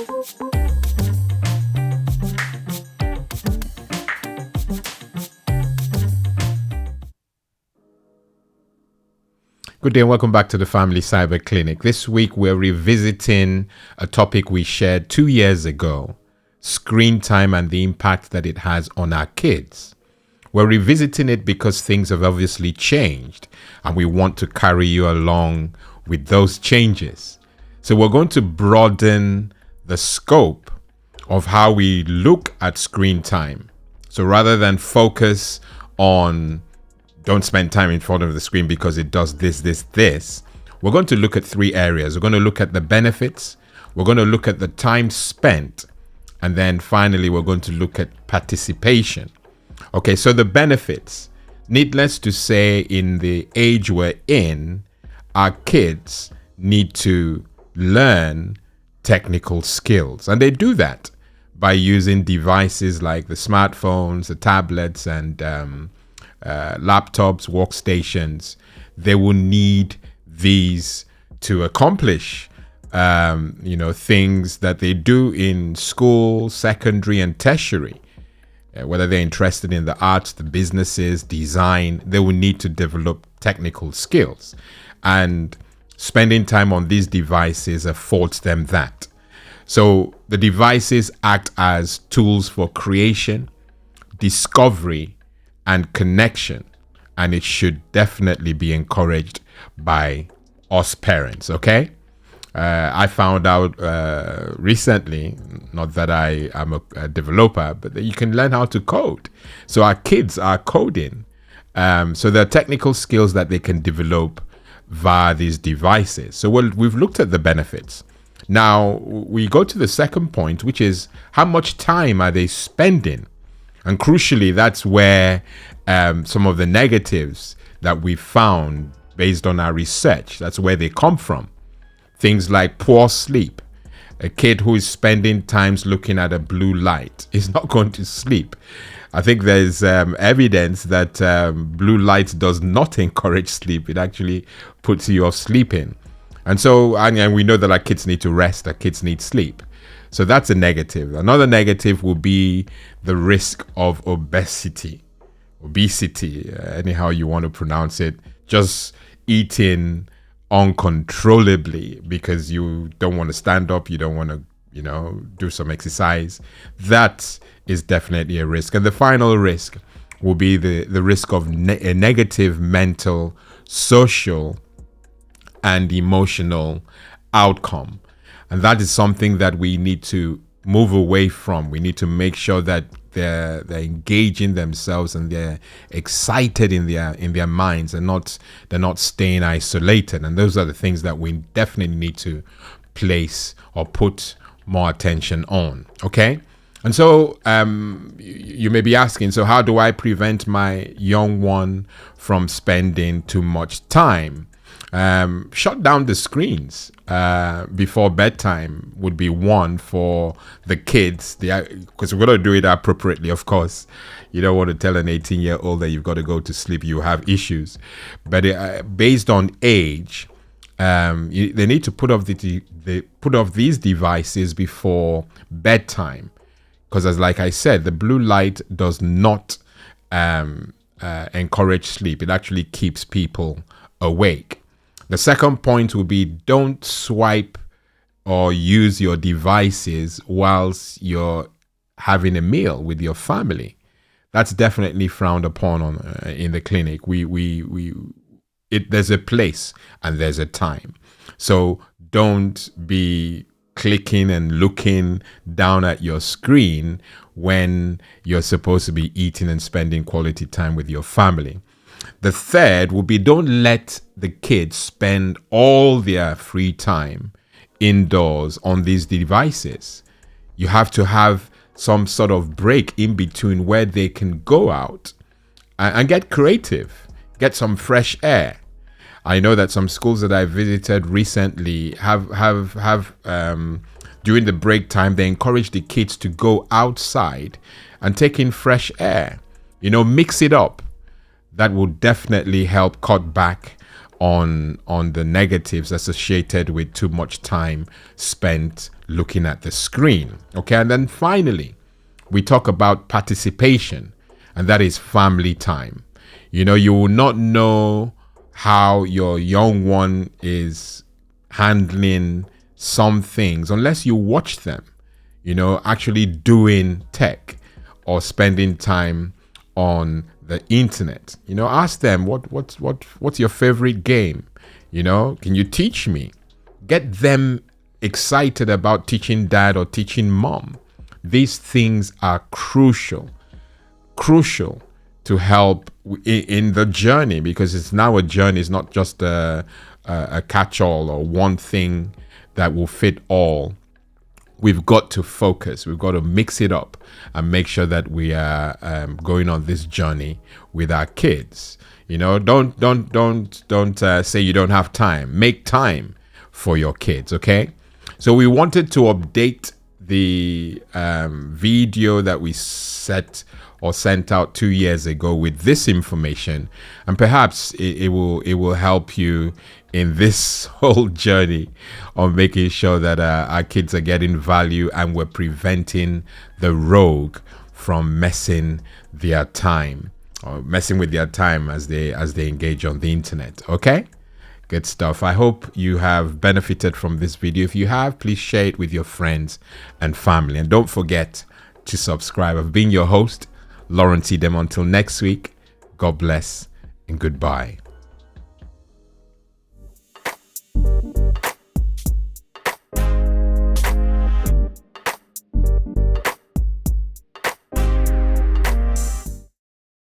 Good day and welcome back to the Family Cyber Clinic. This week we're revisiting a topic we shared 2 years ago, screen time and the impact that it has on our kids. We're revisiting it because things have obviously changed and we want to carry you along with those changes. So we're going to broaden the scope of how we look at screen time. So rather than focus on don't spend time in front of the screen because it does this. We're going to look at 3 areas. We're going to look at the benefits. We're going to look at the time spent. And then finally, we're going to look at participation. Okay, so the benefits. Needless to say, in the age we're in, our kids need to learn technical skills. And they do that by using devices like the smartphones, the tablets, and laptops, workstations. They will need these to accomplish, things that they do in school, secondary, and tertiary. Whether they're interested in the arts, the businesses, design, they will need to develop technical skills. And spending time on these devices affords them that. So the devices act as tools for creation, discovery, and connection, and it should definitely be encouraged by us parents. Okay, I found out recently, not that I am a developer, but that you can learn how to code. So our kids are coding, so there are technical skills that they can develop via these devices. So we've looked at the benefits. Now we go to the second point, which is how much time are they spending? And crucially, that's where some of the negatives that we found based on our research, that's where they come from. Things like poor sleep. A kid who is spending times looking at a blue light is not going to sleep. I think there's evidence that blue light does not encourage sleep. It actually puts you off sleeping. And so, and we know that our kids need to rest, our kids need sleep. So that's a negative. Another negative will be the risk of obesity, anyhow you want to pronounce it, just eating uncontrollably because you don't want to stand up, you don't want to, do some exercise. That is definitely a risk. And the final risk will be the risk of a negative mental, social, and emotional outcome. And that is something that we need to move away from. We need to make sure that they're engaging themselves and they're excited in their minds and they're not staying isolated. And those are the things that we definitely need to place or put more attention on. Okay. And so you may be asking, so how do I prevent my young one from spending too much time? Shut down the screens before bedtime would be one for the kids, because we're going to do it appropriately, of course. You don't want to tell an 18-year-old that you've got to go to sleep, you have issues. But based on age, they need to put off these devices before bedtime, because as like I said, the blue light does not encourage sleep. It actually keeps people awake. The second point will be don't swipe or use your devices whilst you're having a meal with your family. That's definitely frowned upon in the clinic. There's a place and there's a time. So don't be clicking and looking down at your screen when you're supposed to be eating and spending quality time with your family. The third will be don't let the kids spend all their free time indoors on these devices. You have to have some sort of break in between where they can go out and get creative, get some fresh air. I know that some schools that I visited recently have during the break time, they encourage the kids to go outside and take in fresh air, mix it up. That will definitely help cut back on the negatives associated with too much time spent looking at the screen. Okay, and then finally, we talk about participation, and that is family time. You know, you will not know how your young one is handling some things unless you watch them, you know, actually doing tech or spending time on the internet. You know, ask them what's your favorite game? You know, can you teach me? Get them excited about teaching dad or teaching mom. These things are crucial to help in the journey, because it's now a journey. It's not just a catch-all or one thing that will fit all. We've got to focus. We've got to mix it up and make sure that we are going on this journey with our kids. You know, don't say you don't have time. Make time for your kids. Okay. So we wanted to update the video that we sent out 2 years ago with this information, and perhaps it will help you in this whole journey of making sure that our kids are getting value and we're preventing the rogue from messing their time or messing with their time as they engage on the internet. Okay, good stuff. I hope you have benefited from this video. If you have, please share it with your friends and family, and don't forget to subscribe. I've been your host, Lawrence Idem. Until next week, God bless and goodbye.